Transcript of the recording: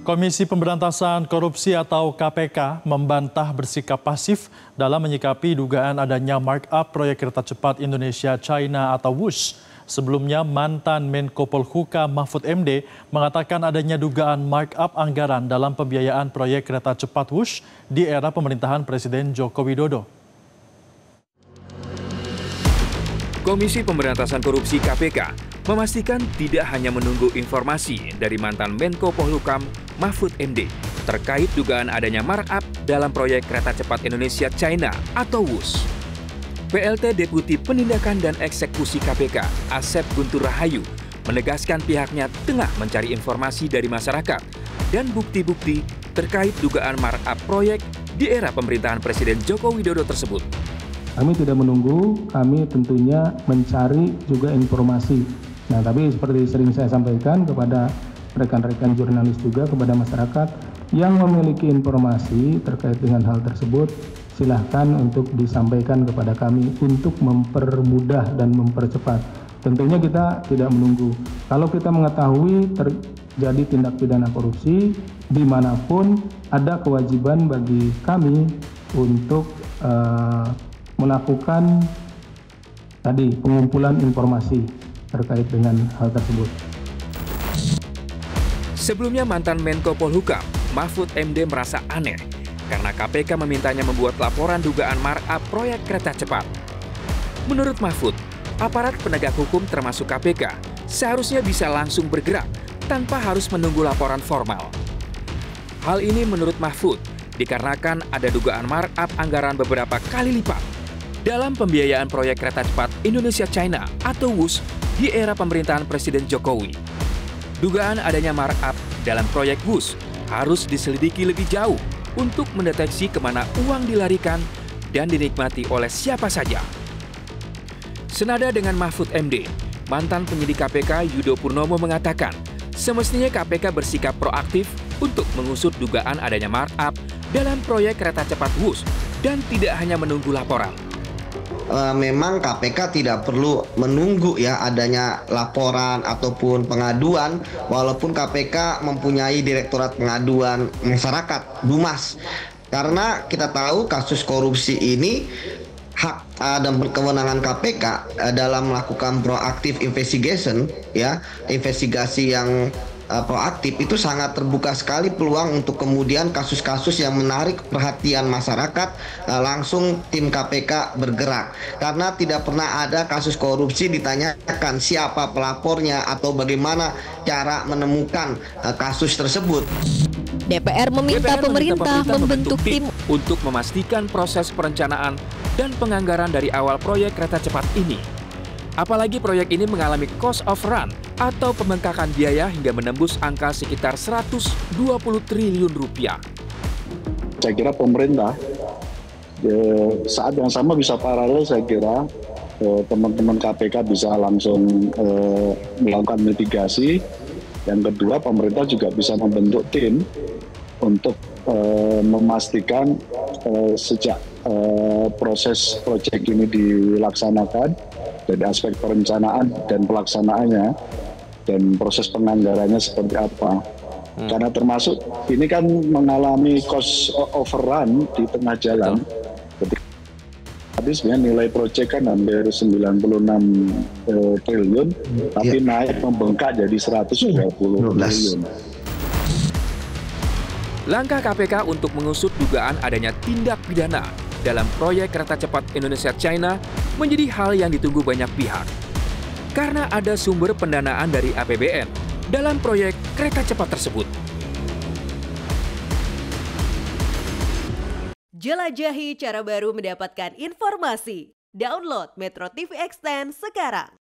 Komisi Pemberantasan Korupsi atau KPK membantah bersikap pasif dalam menyikapi dugaan adanya markup proyek kereta cepat Indonesia-China atau WUSH. Sebelumnya, mantan Menko Polhukam Mahfud MD mengatakan adanya dugaan markup anggaran dalam pembiayaan proyek kereta cepat WUSH di era pemerintahan Presiden Joko Widodo. Komisi Pemberantasan Korupsi KPK memastikan tidak hanya menunggu informasi dari mantan Menko Polhukam Mahfud MD terkait dugaan adanya markup dalam proyek kereta cepat Indonesia-China atau WUSH. PLT Deputi Penindakan dan Eksekusi KPK, Asep Guntur Rahayu, menegaskan pihaknya tengah mencari informasi dari masyarakat dan bukti-bukti terkait dugaan markup proyek di era pemerintahan Presiden Joko Widodo tersebut. Kami tidak menunggu, kami tentunya mencari juga informasi. Nah, tapi seperti sering saya sampaikan kepada rekan-rekan jurnalis juga, kepada masyarakat yang memiliki informasi terkait dengan hal tersebut, silahkan untuk disampaikan kepada kami untuk mempermudah dan mempercepat. Tentunya kita tidak menunggu. Kalau kita mengetahui terjadi tindak pidana korupsi, dimanapun ada kewajiban bagi kami untuk melakukan tadi pengumpulan informasi terkait dengan hal tersebut. Sebelumnya mantan Menko Polhukam Mahfud MD merasa aneh karena KPK memintanya membuat laporan dugaan markup proyek kereta cepat. Menurut Mahfud, aparat penegak hukum termasuk KPK seharusnya bisa langsung bergerak tanpa harus menunggu laporan formal. Hal ini menurut Mahfud dikarenakan ada dugaan markup anggaran beberapa kali lipat dalam pembiayaan proyek kereta cepat Indonesia-China atau WUSH di era pemerintahan Presiden Jokowi. Dugaan adanya markup dalam proyek WUSH harus diselidiki lebih jauh untuk mendeteksi kemana uang dilarikan dan dinikmati oleh siapa saja. Senada dengan Mahfud MD, mantan penyidik KPK Yudo Purnomo mengatakan semestinya KPK bersikap proaktif untuk mengusut dugaan adanya markup dalam proyek kereta cepat WUSH dan tidak hanya menunggu laporan. Memang KPK tidak perlu menunggu ya adanya laporan ataupun pengaduan, walaupun KPK mempunyai Direktorat Pengaduan Masyarakat (Dumas). Karena kita tahu kasus korupsi ini hak dan kewenangan KPK dalam melakukan proaktif investigation ya, investigasi yang proaktif itu sangat terbuka sekali peluang untuk kemudian kasus-kasus yang menarik perhatian masyarakat, langsung tim KPK bergerak. Karena tidak pernah ada kasus korupsi ditanyakan siapa pelapornya atau bagaimana cara menemukan kasus tersebut. DPR meminta pemerintah membentuk tim untuk memastikan proses perencanaan dan penganggaran dari awal proyek kereta cepat ini. Apalagi proyek ini mengalami cost of run atau pembengkakan biaya hingga menembus angka sekitar 120 triliun rupiah. Saya kira pemerintah saat yang sama bisa paralel, saya kira teman-teman KPK bisa langsung melakukan mitigasi. Yang kedua, pemerintah juga bisa membentuk tim untuk memastikan sejak proses proyek ini dilaksanakan dari aspek perencanaan dan pelaksanaannya dan proses penganggarannya seperti apa. Karena termasuk ini kan mengalami cost overrun di tengah jalan. Tadi sebenarnya nilai proyek kan hampir 96 triliun, tapi naik membengkak jadi 120 triliun. Langkah KPK untuk mengusut dugaan adanya tindak pidana dalam proyek kereta cepat Indonesia-China menjadi hal yang ditunggu banyak pihak. Karena ada sumber pendanaan dari APBN dalam proyek kereta cepat tersebut. Jelajahi cara baru mendapatkan informasi. Download Metro TV Extend sekarang.